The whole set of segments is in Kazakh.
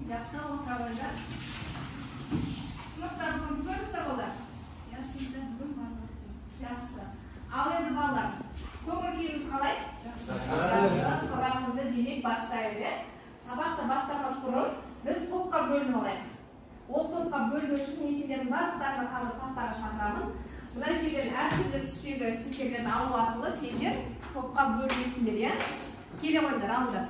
Жақсы, отырыңыздар. Сыныпта бүгін көрсіз балалар? Я сізді бүгін барлық. Жақсы. Ал енді балалар, көңіл күйіңіз қалай? Жақсы. Сабағымызды демек бастайық. Сабақты бастамас бұрын біз топқа бөлініп алайық. Ол топқа бөліну үшін мен сендердің барлықтарына қазір тақтаға шақырамын. Мына жерден әртүрлі түстегі стикерлерді алу арқылы сендер топқа бөлінесіңдер, иә? Келе қойыңдар, алыңдар.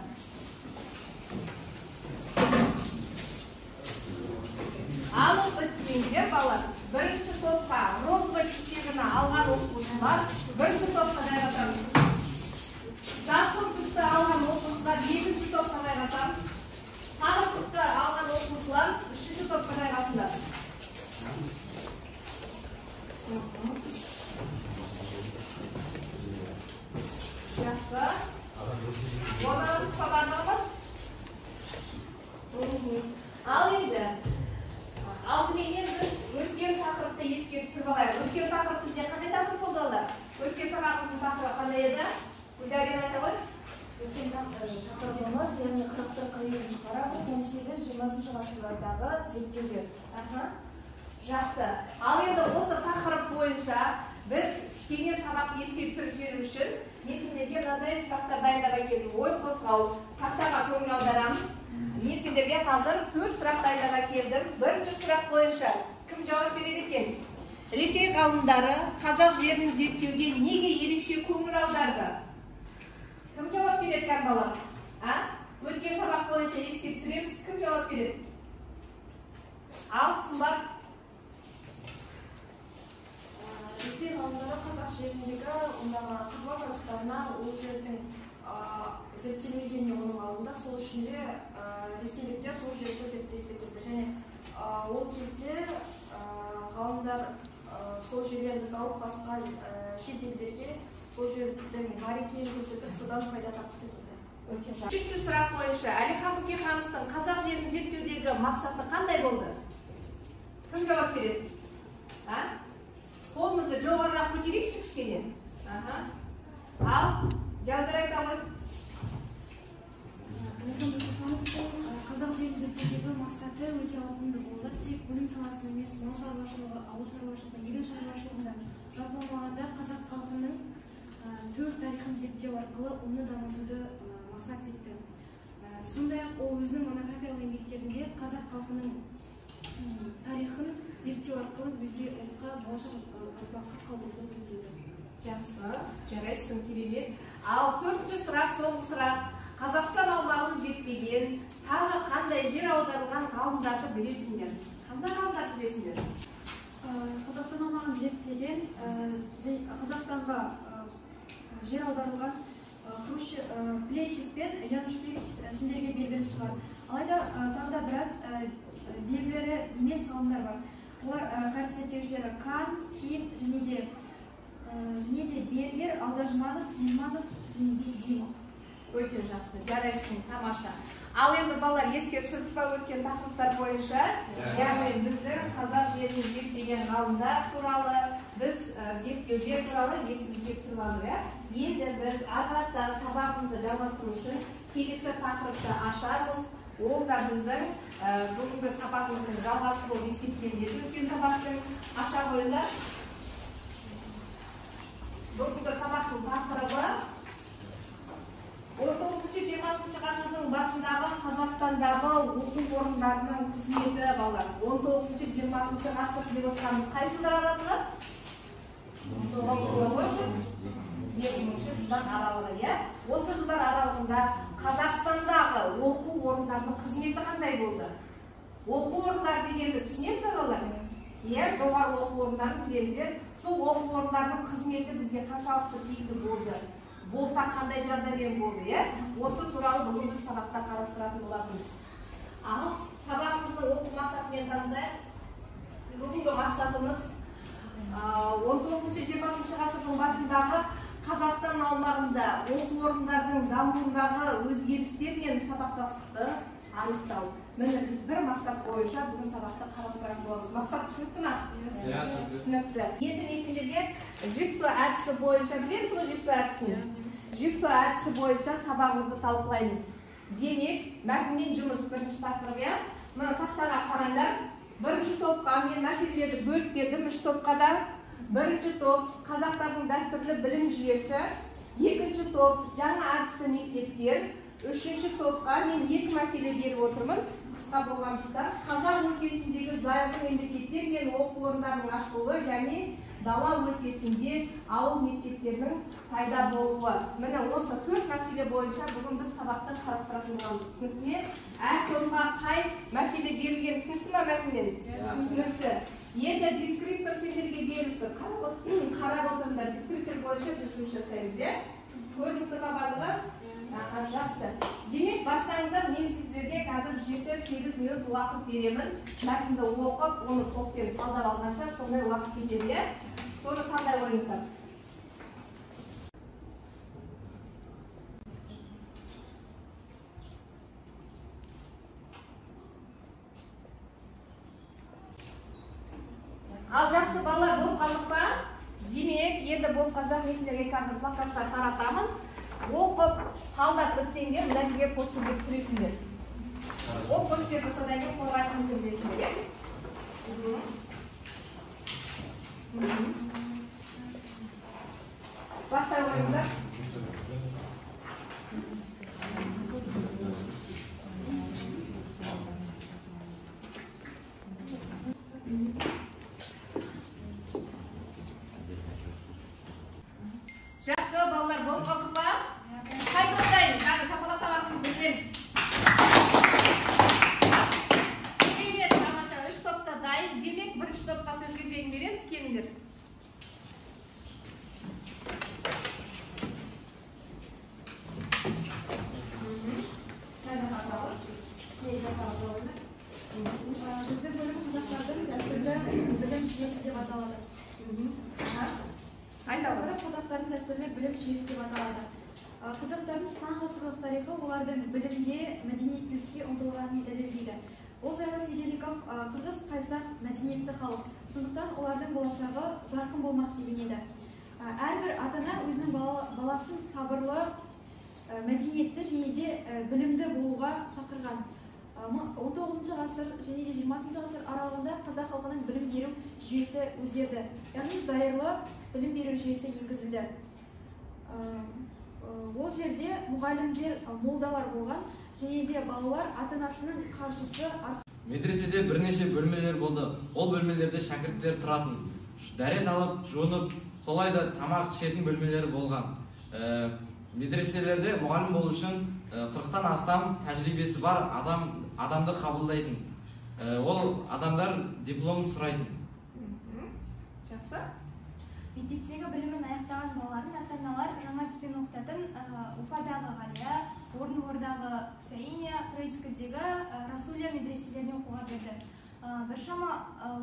Алып бітсеңдер, балалар, бірінші топқа розовый түстегіні алған оқушылар бірінші топқа жайғасамыз. Жасыл түсті алған оқушылар екінші топқа жайғасамыз. Сары түсті алған оқушылар үшінші топқа жайғасыңдар. Жақсы. Орналасып бардыңыз? Ал енді алдыменен біз өткен тақырыпты еске түсіріп алайық. Өткен тақырып бізде қандай тақырып болды олар? Өткен сабағымыздың тақырыбы қандай еді? Гүлдәрен айта ғой. Өткен тақырыбымыз, яғни 41-40 параграф 18-20 ғасырлардағы зерттеулер. Жақсы. Ал енді осы тақырып бойынша біз кішкене сабақ еске түсіріп жіберу үшін мен сендерге мынадай сұрақтар дайындап әкелдім. Ой қозғау, тақтаға көңіл аударамыз. Мен сендерге қазір 4 сұрақ дайындап әкелдім. Бірінші сұрақ бойынша кім жауап береді екен? Ресей ғалымдары қазақ жерін зерттеуге неге ерекше көңіл аударды? Кім жауап береді екен балалар? Өткен сабақ бойынша еске түсіреміз. Кім жауап береді? Ал сымбат. Ресей ғалымдары қазақ жеріндегі ондағы қызыл топырақтарына ол жердің зерттелмегеніне оның алдында, сол үшін де ресейліктер сол жерді зерттегісі келді. Және ол кезде ғалымдар сол жерлерді тауып басқа шет елдерге сол жердің бар екенін көрсетіп, содан пайда тапқысы келді. Үшінші сұрақ бойынша Әлихан Бөкейхановтың қазақ жерін зерттеудегі мақсаты қандай болды? Кім жауап береді? Қолымызды жоғарырақ көтерейікші кішкене. Ал, жаудар айта ғой. Әлихан Бөкейхановтың қазақ жерін зерттеудегі мақсаты өте ауқымды болды. Тек білім саласында емес, мал шаруашылығы, ауыл шаруашылығы, егін шаруашылығында жалпы алғанда қазақ халқының төл тарихын зерттеу арқылы оны дамытуды мақсат етті. Сондай-ақ ол өзінің монографиялық еңбектерінде қазақ халқының тарихын зерттеу арқылы өзге ұлтқа, болашақ ұрпаққа қалдыруды көздеді. Жақсы, жарайсың, керемет. Ал төртінші сұрақ, соңғы сұрақ. Қазақстан аумағын зерттеген тағы қандай жер аударылған ғалымдарды білесіңдер? Қандай ғалымдарды білесіңдер? Қазақстан аумағын зерттеген Қазақстанға жер аударылған Плещик пен Янушкевич сендерге белгілі шығар. Алайда тағы да біраз белгілері емес ғалымдар бар. Олар кәріс зерттеушілері Кан, Ким және де Бергер, Алдажманов, Диманов және де Димов. Өте жақсы, жарайсың, тамаша. Ал енді балалар еске түсіріп өткен тақырыптар бойынша, яғни біздің қазақ жерін зерттеген ғалымдар туралы, біз зерттеулер туралы есімізге түсіріп алдық. Енді біз ары-қарата сабағымызды жалғастыру үшін келесі тақырыпты ашармыз. Ол да біздің бүгінгі сабағымыздың жалғасы болып есептеледі. Өткен сабақтың аша қойыңдар. Бүгінгі сабақтың тақырыбы 19-20 ғасырдың басындағы Қазақстандағы оқу орындарының қызметі балалар. 19-20 ғасыр деп отырғанымыз қай жылдар аралығы? 2000 жылдар аралығы, иә? Осы жылдар аралығында Қазақстандағы оқу орындарының қызметі қандай болды? Оқу орындары дегенді түсінеміз балалар? Иә, жоғары оқу орындарын білеміздер. Сол оқу орындарының қызметі бізге қаншалықты тиімді болды? Болса қандай жағдаймен болды, иә? Осы туралы бүгін біз сабақта қарастыратын боламыз. Ал сабағымыздың оқу мақсатымен танысайық. Бүгінгі мақсатымыз 19-20 ғасырдың басындағы Қазақстан аумағында оқу орындарының дамуындағы өзгерістер мен сабақтастықты анықтау. Міне біз бір мақсат бойынша бүгін сабақта қарастыратын боламыз. Мақсат түсінікті ме? Түсінікті. Енді мен сендерге жигсо әдісі бойынша білеміз ғой жигсо әдісін? Жигсо әдісі бойынша сабағымызды талқылаймыз. Демек, мәтінмен жұмыс бірінші тақырып, иә. Мына тақтаға қараңдар. Бірінші топқа мен мәселелерді бөліп бердім, 3 топқа да. Бірінші топ қазақтардың дәстүрлі білім жүйесі, екінші топ жаңа әдісті мектептер, үшінші топқа мен 2 мәселе беріп отырмын. Қысқа болғандықтан қазақ өлкесіндегі зайырлы мемлекеттер мен оқу орындарының ашылуы және дала өлкесінде ауыл мектептерінің пайда болуы. Міне осы 4 мәселе бойынша бүгін біз сабақта қарастыратын боламыз. Түсінікті ме? Әр топқа қай мәселе берілген түсінікті ме мәтіннен? Түсінікті. Енді дискриптор сендерге беріліп тұр. Қарап отырыңдар, дискриптор бойынша біз жұмыс жасаймыз, иә? Көрініп тұр ма барлығы? Жақсы. Демек, бастаңыздар, мен сіздерге қазір 7-8 минут уақыт беремін. Мәтінді оқып, оны топпен талдап алғанша сондай уақыт кетеді. Соны қандай ойыңыздар? Ал жақсы балалар болып қалдық па? Демек, енді болып қазақ мен сіздерге қазір плакаттар таратамын. Оқып, талдап бітсеңдер, мына жерге постерге түсіресіңдер. Ол постерді содан кейін қорғайтыныңызды білесіңдер, иә? Бастай ойыңыздар. Жақсы, балалар болып қалдық па? Қай топтайын? Жаңа шапалақтап артын білдіреміз. Керемет, тамаша, 3 топта дайын. Демек, 1-ші топқа сөз кезегін береміз, келіңдер. Біздің бөлім қазақтардың дәстүрлі білім жүйесі деп аталады. Қазақтардың дәстүрлі білім жүйесі деп аталады. Қазақтардың сан ғасырлық тарихы олардың білімге, мәдениеттілікке ұмтылғанын дәлелдейді. Ол жайлы Сиделиков қырғыз қайсар мәдениетті халық. Сондықтан олардың болашағы жарқын болмақ деген еді. Әрбір ата-ана өзінің баласын сабырлы, мәдениетті және де білімді болуға шақырған. 19 ғасыр және де 20 ғасыр аралығында қазақ халқының білім беру жүйесі өзгерді. Яғни зайырлы білім беру жүйесі енгізілді. Ол жерде мұғалімдер, молдалар болған және де балалар ата-анасының қаржысы. Медреседе бірнеше бөлмелер болды. Ол бөлмелерде шәкірттер тұратын. Дәрет алып, жуынып, солай да тамақ ішетін бөлмелері болған. Медреселерде мұғалім болу үшін 40-тан астам тәжірибесі бар адамды қабылдайтын. Ол адамдар диплом сұрайтын. Жақсы. Мектептегі білімін аяқтаған балалардың ата-аналар жаңа түспен оқытатын Уфадағы Ғалия, Орынбордағы Хусейния, Троицкідегі Расулия медреселеріне оқуға берді. Біршама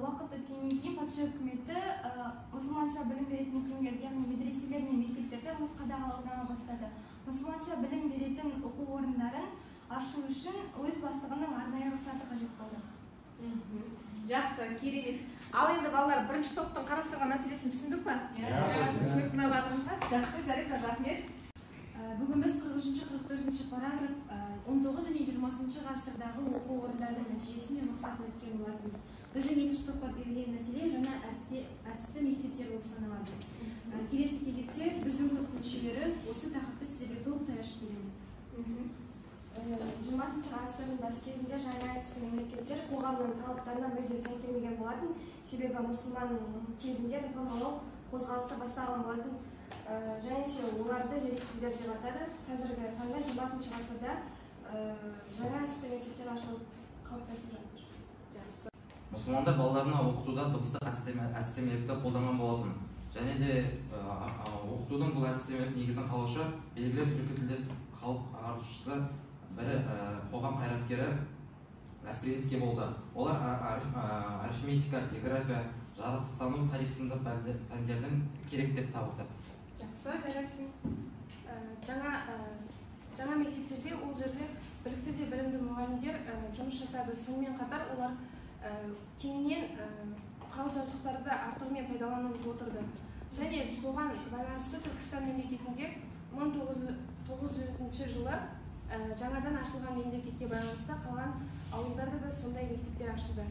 уақыт өткеннен кейін патша үкіметі мұсылманша білім беретін мекемелер, яғни медреселер мен мектептерді өз қадағалауына бастады. Мұсылманша білім беретін оқу орындарын ашу үшін өз бастығының арнайы рұқсаты қажет болды. Жақсы, керемет. Ал енді балалар, бірінші топтың қарастырған мәселесін түсіндік пе? Түсінікті ме батырыңызға? Жақсы, Зарифа, рахмет. Бүгін біз 43-44 параграф 19 және 20 ғасырдағы оқу орындарының нәтижесі мен мақсатын өткен болатынбыз. Біздің екінші топқа берілген мәселе жаңа әдісті мектептер болып саналады. Келесі кезекте біздің топ мүшелері осы тақырыпты сіздерге толықтай ашып береді. 20 ғасырдың бас кезінде жаңа әдісті мемлекеттер қоғамның талаптарына мүлде сай келмеген болатын. Себебі мұсылман кезінде реформалау қозғалысы басталған болатын. Және оларды жетістіктер деп атады. Қазіргі таңда 20 ғасырда жаңа әдісті мектептер ашылып қалыптасып жатыр. Жақсы. Мұсылмандар балаларына оқытуда дыбыстық әдістемелікті қолданған болатын. Және де оқытудың бұл әдістемелік негізін қалаушы белгілі түркі тілдес халық ағартушысы бірі қоғам қайраткері Аспиринский болды. Олар арифметика, география, жаратылыстану, тарих сынды пәндердің керек деп табылды. Жақсы, жарайсың. Жаңа мектептерде ол жерде білікті де білімді мұғалімдер жұмыс жасады. Сонымен қатар олар кеңінен құрал-жабдықтарды артығымен пайдаланып отырды. Және соған байланысты Түркістан мемлекетінде 1900 жылы жаңадан ашылған мемлекетке байланысты қалған ауылдарда да сондай мектептер ашылды.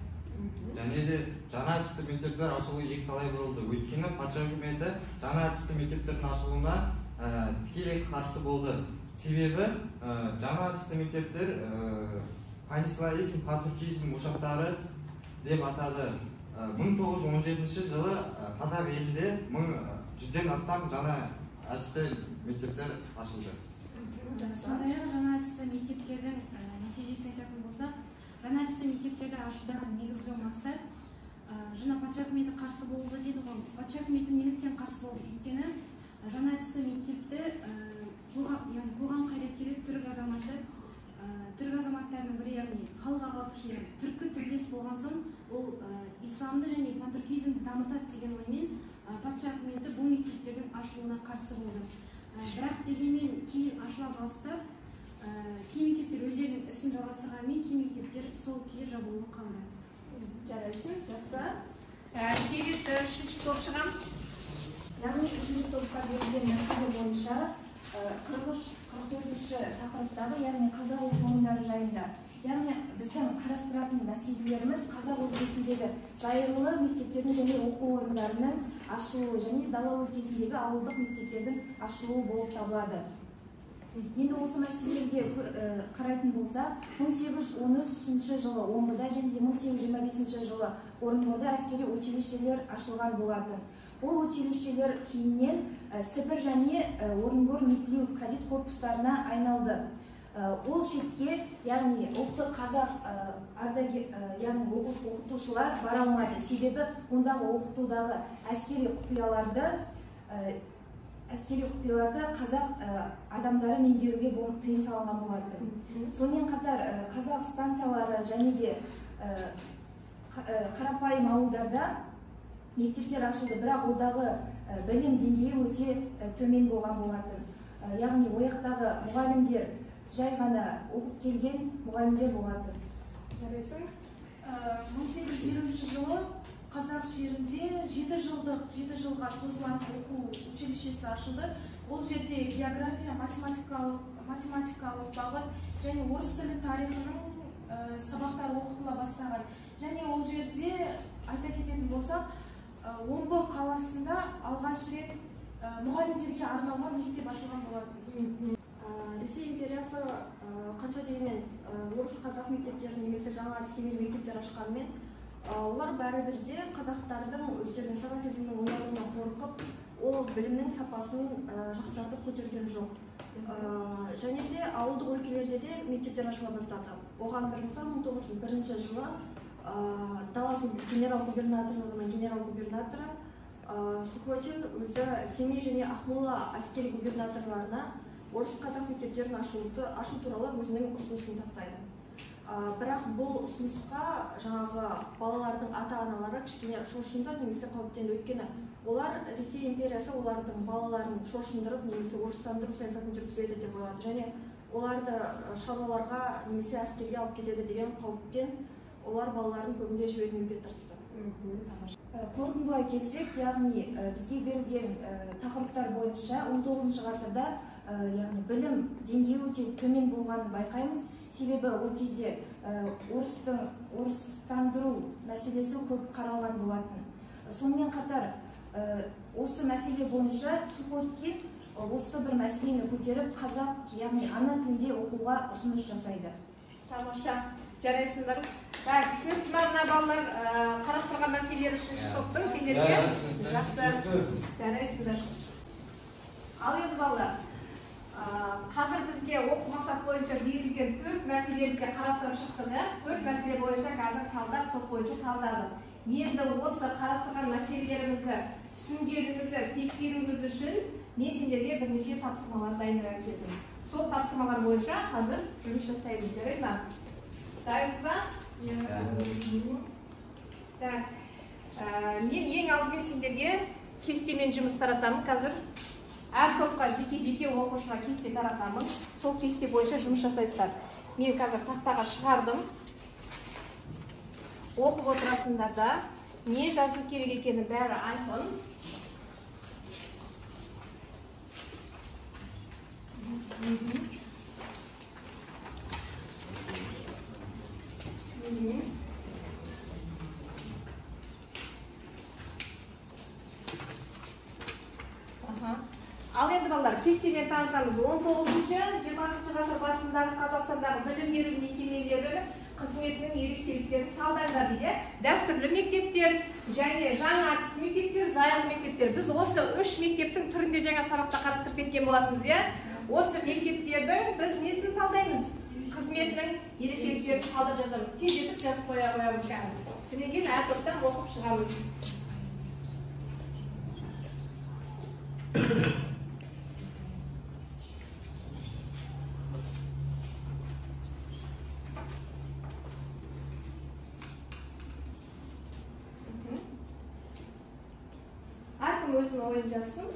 Және де жаңа әдісті мектептер ашылуы екіталай болды. Өйткені патша үкіметі жаңа әдісті мектептердің ашылуына тікелей қарсы болды. Себебі жаңа әдісті мектептер паниславизм, патриотизм ошақтары деп атады. 1917 жылы қазақ елінде 100-ден астам жаңа әдісті мектептер ашылды. Сондай-ақ жаңа әдісті мектептердің нәтижесін айтатын болсақ, жаңа әдісті мектептерді ашудағы негізгі мақсат жаңа патша үкіметі қарсы болды дейді ғой. Патша үкіметі неліктен қарсы болды? Өйткені жаңа әдісті мектепті қоғам қайраткері түрік азаматтарының бірі, яғни халық ағартушылар түркі тілдес болған соң, ол исламды және пантүркизмді дамытады деген оймен патша үкіметі бұл мектептердің ашылуына қарсы болды. Бірақ дегенмен кейін ашыла бастап, кей мектептер өздерінің ісін жалғастырғанымен, кей мектептер сол күйі жабылып қалды. Жарайсың, жақсы. Келесі үшінші топ шығамыз. Яғни үшінші топқа берілген мәселе бойынша 44-ші тақырыптағы, яғни қазақ оқу орындары жайында. Яғни біздің қарастыратын мәселелеріміз қазақ өлкесіндегі зайырлы мектептердің және оқу орындарының ашылуы және дала өлкесіндегі ауылдық мектептердің ашылуы болып табылады. Енді осы мәселелерге қарайтын болса, 1813 жылы Омбыда және 1825 жылы Орынборда әскери училищелер ашылған болатын. Ол училищелер кейіннен Сібір және Орынбор Неплюев кадет корпустарына айналды. Ол шетке, яғни ұлттық қазақ яғни оқытушылар бара алмады. Себебі ондағы оқытудағы әскери құпияларды қазақ адамдары меңгеруге тыйым салынған болатын. Сонымен қатар қазақ станциялары және де қарапайым ауылдарда мектептер ашылды, бірақ одағы білім деңгейі өте төмен болған болатын. Яғни ояқтағы мұғалімдер жай ғана оқып келген мұғалімдер болатын. Жарайсың. 1820 жылы қазақ жерінде 7 жылға созылған оқу училищесі ашылды. Ол жерде география, математикалық бағыт және орыс тілі тарихының сабақтары оқытыла бастаған. Және ол жерде айта кететін болсақ, Омбы қаласында алғаш рет мұғалімдерге арналған мектеп ашылған болатын. Ресей империясы қанша дегенмен орыс қазақ мектептерін немесе жаңа әдістемелі мектептер ашқанымен, олар бәрібір де қазақтардың өздерінің сана сезімінің оянуынан қорқып, ол білімнің сапасын жақсартып көтерген жоқ. Және де ауылдық өлкелерде де мектептер ашыла бастады. Оған бір мысал 1901 жылы дала генерал-губернаторлығының генерал-губернаторы Сухотин өзі Семей және Ақмола әскери губернаторларына орыс қазақ мектептерін ашу туралы өзінің ұсынысын тастайды. Бірақ бұл ұсынысқа жаңағы балалардың ата-аналары кішкене шошынды немесе қауіптенді. Өйткені олар Ресей империясы олардың балаларын шошындырып немесе орыстандыру саясатын жүргізеді деп ойлады. Және оларды шаруаларға немесе әскерге алып кетеді деген қауіптен олар балаларын көбінде жібермеуге тырысты. Қорытындылай келсек, яғни бізге берілген тақырыптар бойынша 19 ғасырда яғни білім деңгейі өте төмен болғанын байқаймыз. Себебі ол кезде орыстандыру мәселесі көп қаралған болатын. Сонымен қатар осы мәселе бойынша Сухоткин осы бір мәселені көтеріп қазақ, яғни ана тілде оқуға ұсыныс жасайды. Тамаша, жарайсыңдар. Түсініп мына балалар қарастырған мәселелер үшінші топтың сендерге жақсы жарайсыңдар. Ал енді балалар, қазір бізге оқу мақсат бойынша берілген 4 мәселені қарастырып шықтық. 4 мәселе бойынша қазір талдап, топ бойынша талдадық. Енді осы қарастырған мәселелерімізді түсінгенімізді тексеруіміз үшін мен сендерге бірнеше тапсырмалар дайындап келдім. Сол тапсырмалар бойынша қазір жұмыс жасаймыз. Жарайды ма? Дайынсыз ба? Мен ең алдымен сендерге кестемен жұмыс таратамын. Қазір әр топқа жеке-жеке оқушыға кесте таратамын. Сол кесте бойынша жұмыс жасайсыздар. Мен қазір тақтаға шығардым. Оқып отырасыңдар да не жазу керек екені бәрі айқын. кестемен танысамыз. 19-20 ғасыр басындағы Қазақстандағы білім беру мекемелері қызметінің ерекшеліктерін талдаңдар дейді. Дәстүрлі мектептер және жаңа әдісті мектептер, зайырлы мектептер. Біз осы 3 мектептің түрінде жаңа сабақта қарастырып кеткен болатынбыз, иә? Осы мектептердің біз несін талдаймыз? Қызметінің ерекшеліктерін талдап жазамыз. Тездетіп жазып қоямыз. Содан кейін әр топтан оқып шығамыз. Әркім өзінің ойын жазсын.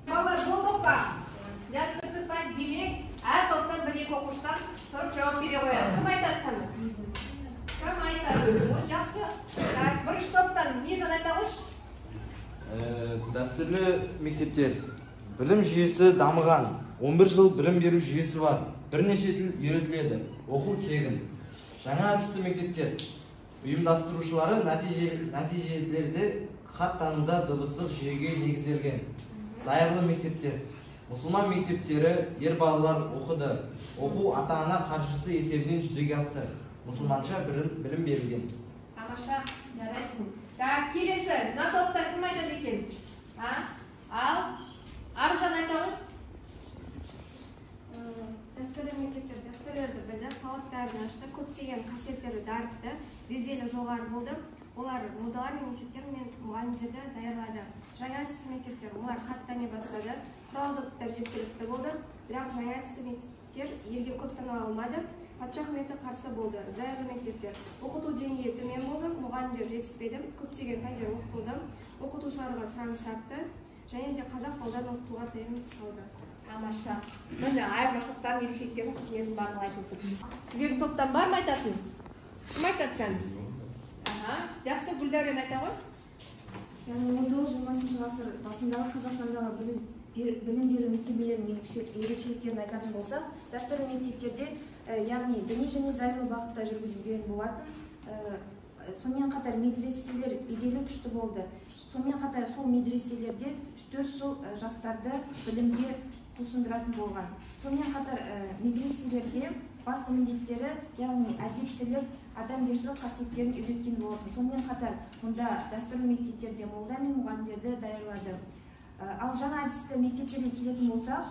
Балалар, болдық па? Жаздырдық па? Демек, әр топтан 1-2 оқушыдан тұрып жауап бере қояды. Кім айтады қаны? Кім айтады? Ол жақсы. Бірінші топтан не жан айта қойшы? Дәстүрлі мектептер. Білім жүйесі дамыған. 11 жыл білім беру жүйесі бар. Бірнеше тіл үйретіледі. Оқу тегін. Жаңа әдісті мектептер. Ұйымдастырушылары нәтижелерде хат тануда дыбыстық жүйеге негізделген. Зайырлы мектептер. Мұсылман мектептері ер балалар оқыды. Оқу ата-ана қаржысы есебінен жүзеге асты. Мұсылманша білім берілген. Тамаша, жарайсың. Келесі, мына топтан кім айтады екен? Ал Аружан айта ғой? Дәстүрлі мектептер дәстүрлерді білді, сауаттарын ашты, көптеген қасиеттерді дарытты, беделі жоғары болды. Олар молдалар мен мектептер мен мұғалімдерді даярлады. Жаңа әдісті мектептер олар хат тани бастады, құрал-жабдықтар жеткілікті болды, бірақ жаңа әдісті мектептер елге көп таныла алмады. Патша үкіметі қарсы болды. Зайырлы мектептер оқыту деңгейі төмен болды, мұғалімдер жетіспеді, көптеген пәндер оқытылды, оқытушыларға сұраныс артты, және де қазақ балаларын оқытуға тыйым салды. Тамаша. Міне айырмашылықтарын, ерекшеліктерін қызметін барлығы айтып отыр. Сіздердің топтан бар ма айтатын? Кім айтады кәні? Жақсы, Гүлдәурен айта ғой? 19-20 ғасыр басындағы Қазақстандағы білім беру мекемелерінің ерекшеліктерін айтатын болсақ, дәстүрлі мектептерде, яғни діни және зайырлы бағытта жүргізілген болатын. Сонымен қатар медреселер беделі күшті болды. Сонымен қатар сол медреселерде 3-4 жыл жастарды білімге құлшындыратын болған. Сонымен қатар медреселерде басты міндеттері, яғни әдептілік, адамгершілік қасиеттерін үйреткен болатын. Сонымен қатар мұнда дәстүрлі мектептерде молда мен мұғалімдерді даярлады. Ал жаңа әдісті мектептерге келетін болсақ,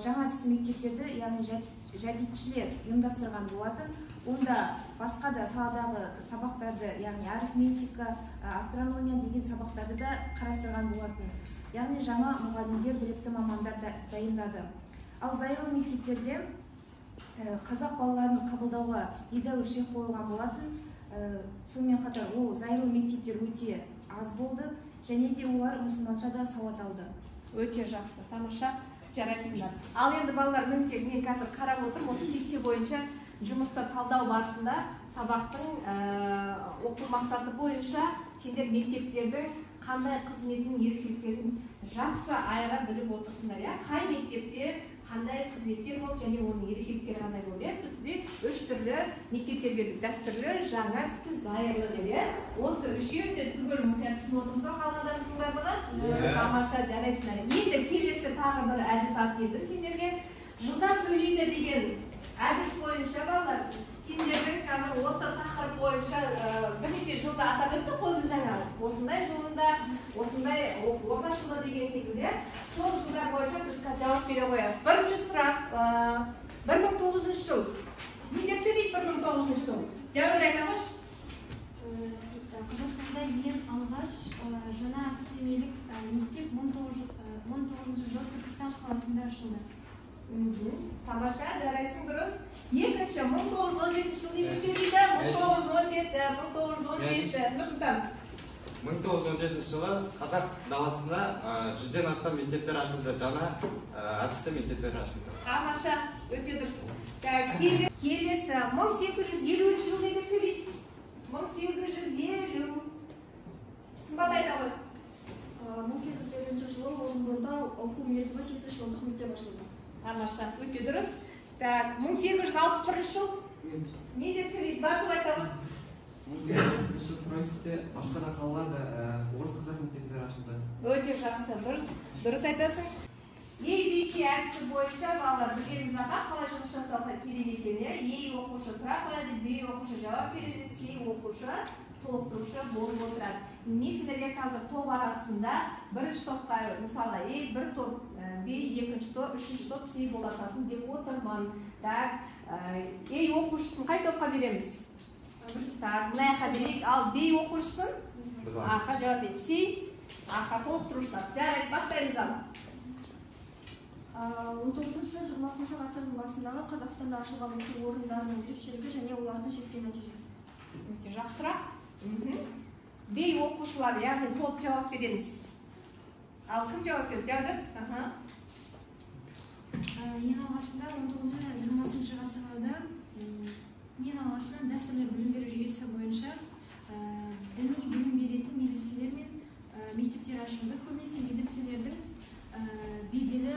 жаңа әдісті мектептерді, яғни жәдетшілер ұйымдастырған болатын. Онда басқа да саладағы сабақтарды, яғни арифметика, астрономия деген сабақтарды да қарастырған болатын. Яғни жаңа мұғалімдер, білікті мамандар дайындады. Ал зайырлы мектептерде қазақ балаларын қабылдауға едәуір шек қойылған болатын. Сонымен қатар ол зайырлы мектептер өте аз болды, және де олар мұсылманша да сауат алды. Өте жақсы, тамаша, жарайсыңдар. Ал енді балалар, мен қазір қарап отырмын, осы кесте бойынша жұмысты талдау барысында сабақтың оқу мақсаты бойынша сендер мектептердің қандай қызметінің ерекшеліктерін жақсы айыра біліп отырсыңдар. Қай мектепте қандай қызметтер болды және оның ерекшеліктері қандай болды. Бізде 3 түрлі мектептер бердік. Дәстүрлі, жаңа әдісті, зайырлы деп. Осы үшеуін де түгел мұқият түсініп отырмыз ба қалғандарыңыздың барлығы? Тамаша, жарайсыңдар. Енді келесі тағы бір әдіс ат едім сендерге. Жылда сөйлейді деген әдіс бойынша балалар, сендердің қазір осы тақырып бойынша бірнеше жылда атап өтті қойды жаңа. Осындай жылында, осындай ортасында деген секілді. Сол жылдар бойынша біз қазір жауап бере қояды. Бірінші сұрақ, 1900 жыл. Не деп сөйлейді 1900 жыл? Жауап айта қойшы. Қазақстанда ең алғаш жаңа әдістемелік мектеп 1900 жыл Түркістан қаласында ашылды. Тамаша, жарайсың дұрыс. Екінші, 1917 жыл деп сөйлейді. 1917. Нұрсұлтан. 1917 жылы қазақ даласында 100-ден астам мектептер ашылды, жаңа әдісті мектептер ашылды. Тамаша, өте дұрыс. Келесі, 1850 жыл деп сөйлейді. 1850. Сымбат айта ғой. 1850 жылы Орынборда оқу мерзімі 7 жылдық мектеп ашылды. Тамаша, өте дұрыс. Так, 1861 жыл. Не деп сөйлейді? Батыл айтамын. 1861 жыл Троицкте басқа да қалаларда орыс қазақ мектептері ашылды. Өте жақсы, дұрыс айтасың. ABC әдісі бойынша балалар білгеніміз қалай жұмыс жасауға керек екені. A оқушы сұрақ қояды, B оқушы жауап береді, C оқушы толықтырушы болып отырады. Мен сіздерге қазір топ арасында бірінші топқа мысалға бір топ, B екінші топ, үшінші топ, C боласасын деп отырмын. Так, оқушысын қай топқа береміз? Так, мына жаққа берейік. Ал B оқушысын А-ға жауап береді. C А-ға толықтырушылар. Жарайды, бастаймыз ана. 19-20 ғасырдың басындағы Қазақстанда ашылған оқу орындарының ерекшелігі және олардың жеткен нәтижесі. Өте жақсы сұрақ. B оқушылар, яғни топ жауап береміз. Ал кім жауап береді? Жауап. Ең алғашында 19-20 ғасырларда ең алғашында дәстүрлі білім беру жүйесі бойынша діни білім беретін медреселер мен мектептер ашылды. Көбінесе медреселердің беделі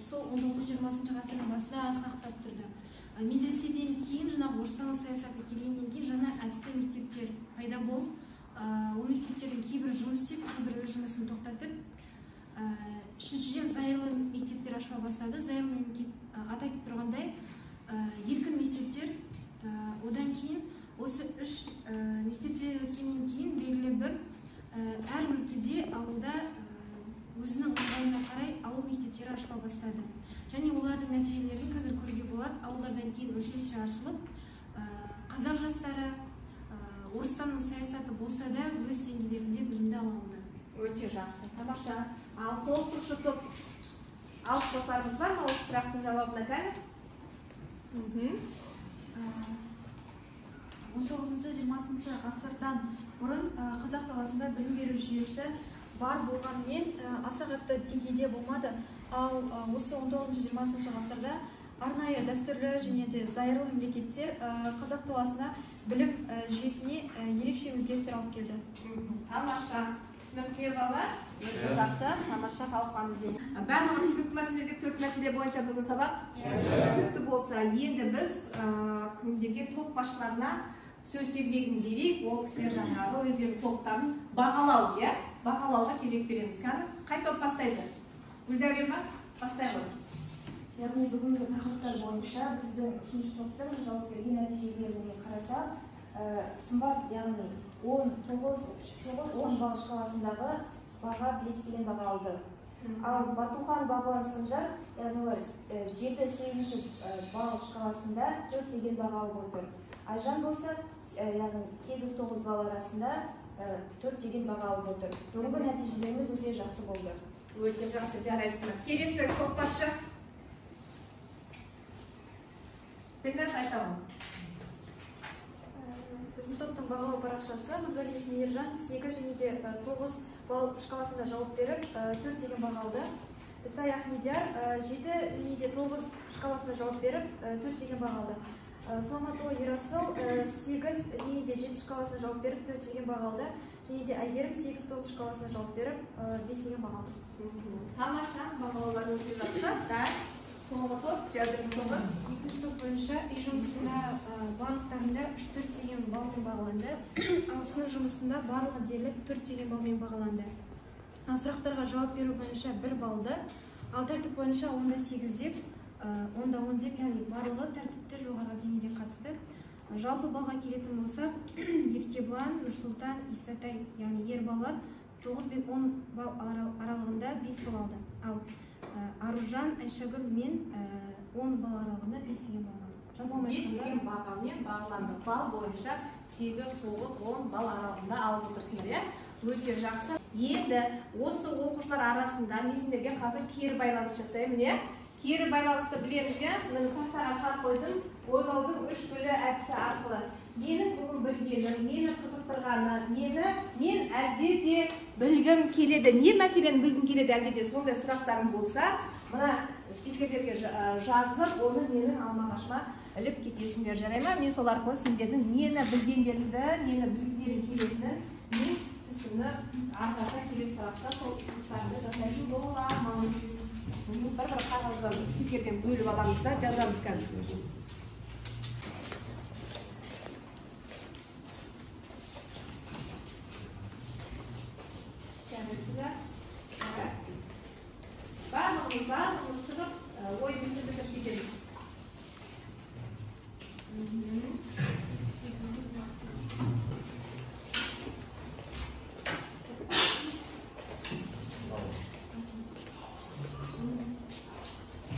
сол 19-20 ғасырдың басында асқақтап тұрды. Медреседен кейін жаңағы орыстану саясаты келгеннен кейін жаңа әдісті мектептер пайда болып, ол мектептердің кейбір жұмыс істеп, кейбір өз жұмысын тоқтатып, үшіншіден зайырлы мектептер ашыла бастады. Зайырлы мектеп аты айтып тұрғандай еркін мектептер. Одан кейін осы үш мектептер өткеннен кейін белгілі бір әр өлкеде ауылда өзінің ыңғайына қарай ауыл мектептері ашыла бастады. Және олардың нәтижелерін қазір көруге болады. Ауылдардан кейін училище ашылып, қазақ жастары орыстану саясаты болса да өз деңгейлерінде білімді ала алды. Өте жақсы. Тамаша. Ал толықтырушы топ алып қосармыз ба? Осы сұрақтың жауабына кәні? 19-20 ғасырдан бұрын қазақ даласында білім беру жүйесі бар болғанмен аса қатты деңгейде болмады. Ал осы 19-20 ғасырда арнайы дәстүрлі және де зайырлы мемлекеттер қазақ даласына білім жүйесіне ерекше өзгерістер алып келді. Тамаша. Түсінікті балалар? Өте жақсы. Тамаша талқыламыз. Барлығы түсінікті мәселеде 4 мәселе бойынша бүгін сабақ түсінікті болса, енді біз кімдерге топ басшыларына сөз кезегін берейік. Ол кісілер жаңағы өздерінің топтарын бағалау, бағалауға кезек береміз. Қай топ бастайды? Гүлдәурен ба? Бастайды. Яғни бүгінгі тақырыптар бойынша біздің үшінші топтың жауап берген нәтижелеріне қарасақ, сымбат, яғни 9-10 балл шкаласындағы баға 5 деген баға алды. Ал Батухан, Бағлан, Санжар, яғни олар 7-8 балл шкаласында 4 деген баға алып отыр. Айжан болса, яғни 8-9 балл арасында 4 деген баға алып отыр. Бүгінгі нәтижелеріміз өте жақсы болды. Өте жақсы, жарайсыңдар. Келесі топ басшы. Білнәс айтамын. Біздің топтың бағалау парақшасы Мырзалиев Мейіржан 8 және де 9 балл шкаласында жауап беріп, 4 деген баға алды. Исай Ахмедияр 7 және де 9 шкаласында жауап беріп, 4 деген баға алды. Салматұлы Ерасыл 8 және де 7 шкаласында жауап беріп, 4 деген баға алды. Және де Айгерім 8-9 шкаласында жауап беріп, 5 деген баға алды. Тамаша, бағалаулар өте жақсы. Соңғы топ, жәрдем тобы. Екінші топ бойынша үй жұмысында барлықтарында 3-4 деген балмен бағаланды. Ал сынып жұмысында барлығы дерлік 4 деген балмен бағаланды. Ал сұрақтарға жауап беру бойынша 1 балды, ал тәртіп бойынша 10-8 деп, 10-10 деп, яғни барлығы тәртіпте жоғары деңгейде қатысты. Жалпы балға келетін болсақ, Еркебұлан, Нұрсұлтан, Исатай, яғни ер балалар 9 бен 10 балл аралығында 5 балл алды. Ал Аружан, Айшагүл мен 10 балл аралығында 5 деген балл алды. 5 деген бағамен бағаланды. Балл бойынша 8-9-10 балл аралығында алып отырсыңдар. Өте жақсы. Енді осы оқушылар арасында мен сендерге қазір кері байланыс жасаймын. Кері байланысты білеміз, мына тақтаға шарт қойдым. Ойлаудың 3 түрлі әдісі арқылы. Менің бүгін білгенім, мені қызықтырғаны, мен әлде де білгім келеді. Не мәселені білгім келеді әлде де сондай сұрақтарым болса, мына стикерлерге жазып, оны менің алмағашыма іліп кетесіңдер, жарай ма? Мен сол арқылы сендердің нені білгендеріңді, нені білгілерің келетіні, мен түсіні арқаша келесі сұрақта сол ұсыныстарды жасайтын боламын. бір қағаздан стикерден бөліп аламыз да жазамыз қазір. Барлығымыз шығып, ойымызды бітіріп кетеміз.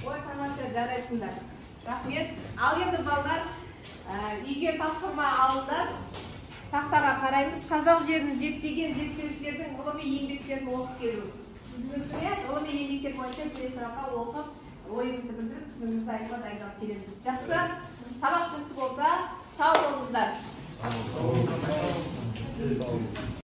Ой, тамаша, жарайсыңдар. Рахмет. Ал енді балалар, үйге тапсырма алыңдар. Тақтаға қараймыз. Қазақ жерін зерттеген зерттеушілердің ғылыми еңбектерін оқып келу. Түсінікті ме? Ғылыми еңбектер бойынша келесі сұраққа оқып, ойымызды білдіріп, түсінігімізді айтуға дайындалып келеміз. Жақсы. Сабақ түсінікті болса, сау болыңыздар.